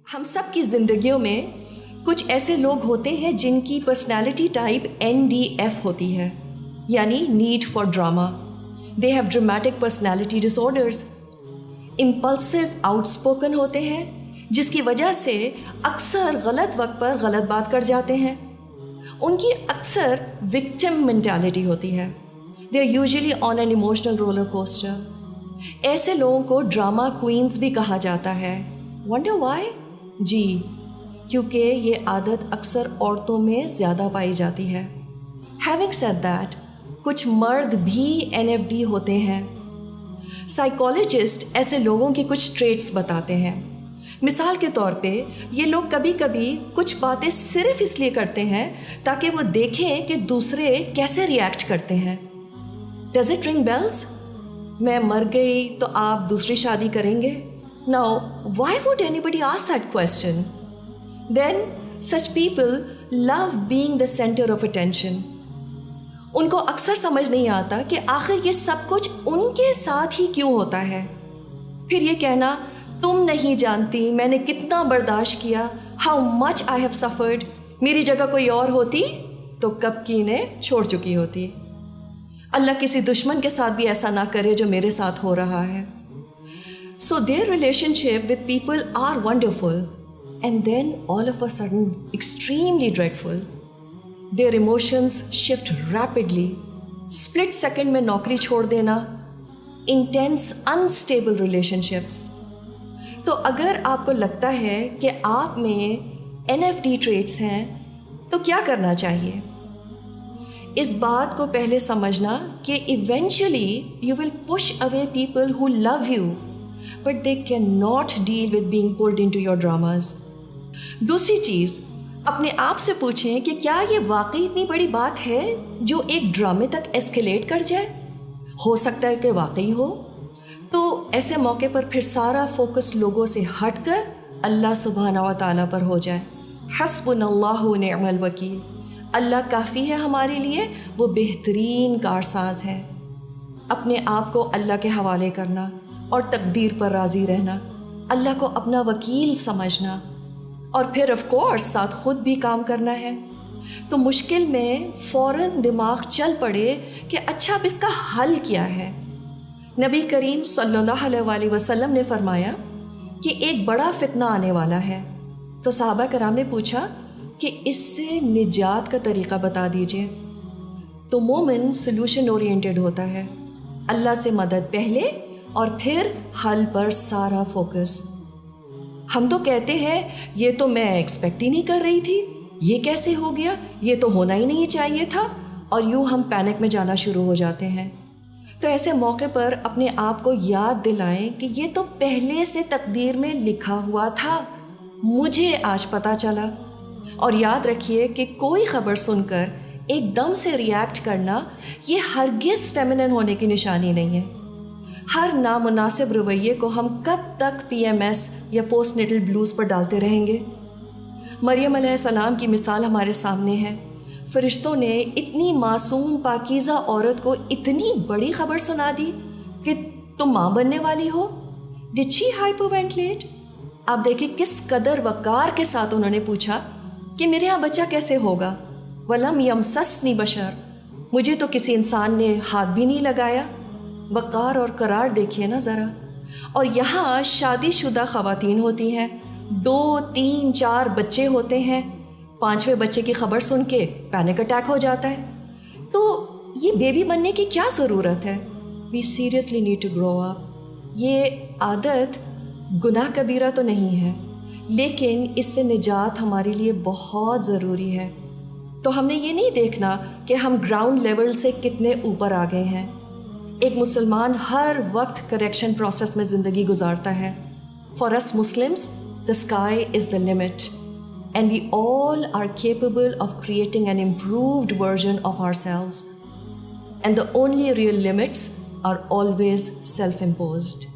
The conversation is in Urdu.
ہم سب کی زندگیوں میں کچھ ایسے لوگ ہوتے ہیں جن کی پرسنالٹی ٹائپ NDF ہوتی ہے، یعنی need for drama. They have dramatic personality disorders. Impulsive outspoken ہوتے ہیں، جس کی وجہ سے اکثر غلط وقت پر غلط بات کر جاتے ہیں. ان کی اکثر وکٹم مینٹالٹی ہوتی ہے. They are usually on an emotional roller coaster. ایسے لوگوں کو ڈرامہ کوئنز بھی کہا جاتا ہے. Wonder why? جی، کیونکہ یہ عادت اکثر عورتوں میں زیادہ پائی جاتی ہے. ہیونگ سیڈ دیٹ، کچھ مرد بھی NFD ہوتے ہیں. سائیکالوجسٹ ایسے لوگوں کے کچھ ٹریٹس بتاتے ہیں. مثال کے طور پہ یہ لوگ کبھی کبھی کچھ باتیں صرف اس لیے کرتے ہیں تاکہ وہ دیکھیں کہ دوسرے کیسے ریئیکٹ کرتے ہیں. ڈز اٹ رنگ بیلز؟ میں مر گئی تو آپ دوسری شادی کریں گے؟ Now, why would anybody ask that question? Then, such people love being the center of attention. ان کو اکثر سمجھ نہیں آتا کہ آخر یہ سب کچھ ان کے ساتھ ہی کیوں ہوتا ہے. پھر یہ کہنا، تم نہیں جانتی میں نے کتنا برداشت کیا، how much I have suffered. میری جگہ کوئی اور ہوتی تو کب کی انہیں چھوڑ چکی ہوتی. اللہ کسی دشمن کے ساتھ بھی ایسا نہ کرے جو میرے ساتھ ہو رہا ہے. So their relationship with people are wonderful, and then all of a sudden extremely dreadful. Their emotions shift rapidly. Split second میں نوکری چھوڑ دینا. Intense unstable relationships. تو اگر آپ کو لگتا ہے کہ آپ میں NFD traits ہیں تو کیا کرنا چاہیے؟ اس بات کو پہلے سمجھنا کہ eventually you will push away people who love you, but they cannot deal with being pulled into your dramas. دوسری چیز، اپنے آپ سے پوچھیں کہ کیا یہ واقعی اتنی بڑی بات ہے جو ایک ڈرامے تک ایسکیلیٹ کر جائے؟ ہو سکتا ہے کہ واقعی ہو. تو ایسے موقع پر پھر سارا فوکس لوگوں سے ہٹ کر اللہ سبحانہ و تعالیٰ پر ہو جائے. حسبنا اللہ و نعم الوکیل. اللہ کافی ہے ہمارے لیے، وہ بہترین کارساز ہے. اپنے آپ کو اللہ کے حوالے کرنا اور تقدیر پر راضی رہنا، اللہ کو اپنا وکیل سمجھنا، اور پھر آف کورس ساتھ خود بھی کام کرنا ہے. تو مشکل میں فوراً دماغ چل پڑے کہ اچھا اب اس کا حل کیا ہے. نبی کریم صلی اللہ علیہ وسلم نے فرمایا کہ ایک بڑا فتنہ آنے والا ہے. تو صحابہ کرام نے پوچھا کہ اس سے نجات کا طریقہ بتا دیجئے. تو مومن سلوشن اورینٹڈ ہوتا ہے، اللہ سے مدد پہلے اور پھر حل پر سارا فوکس. ہم تو کہتے ہیں یہ تو میں ایکسپیکٹ ہی نہیں کر رہی تھی، یہ کیسے ہو گیا، یہ تو ہونا ہی نہیں چاہیے تھا، اور یوں ہم پینک میں جانا شروع ہو جاتے ہیں. تو ایسے موقع پر اپنے آپ کو یاد دلائیں کہ یہ تو پہلے سے تقدیر میں لکھا ہوا تھا، مجھے آج پتہ چلا. اور یاد رکھیے کہ کوئی خبر سن کر ایک دم سے ریئیکٹ کرنا یہ ہرگز فیمنن ہونے کی نشانی نہیں ہے. ہر نامناسب رویے کو ہم کب تک PMS یا پوسٹ نیٹل بلوز پر ڈالتے رہیں گے؟ مریم علیہ السلام کی مثال ہمارے سامنے ہے. فرشتوں نے اتنی معصوم پاکیزہ عورت کو اتنی بڑی خبر سنا دی کہ تم ماں بننے والی ہو. ڈڈ شی ہائپروینٹلیٹ؟ آپ دیکھیں کس قدر وقار کے ساتھ انہوں نے پوچھا کہ میرے یہاں بچہ کیسے ہوگا. وَلَمْ يَمْسَسْنِي بَشَرٌ، مجھے تو کسی انسان نے ہاتھ بھی نہیں لگایا. وقار اور قرار دیکھیے نا ذرا. اور یہاں شادی شدہ خواتین ہوتی ہیں، 2 3 4 بچے ہوتے ہیں، 5ویں بچے کی خبر سن کے پینک اٹیک ہو جاتا ہے. تو یہ بیبی بننے کی کیا ضرورت ہے؟ وی سیریسلی نیڈ ٹو گرو اپ. یہ عادت گناہ کبیرہ تو نہیں ہے، لیکن اس سے نجات ہمارے لیے بہت ضروری ہے. تو ہم نے یہ نہیں دیکھنا کہ ہم گراؤنڈ لیول سے کتنے اوپر آ گئے ہیں. ایک مسلمان ہر وقت کریکشن پروسیس میں زندگی گزارتا ہے. For us Muslims the sky is the limit, and we all are capable of creating an improved version of ourselves, and the only real limits are always self-imposed.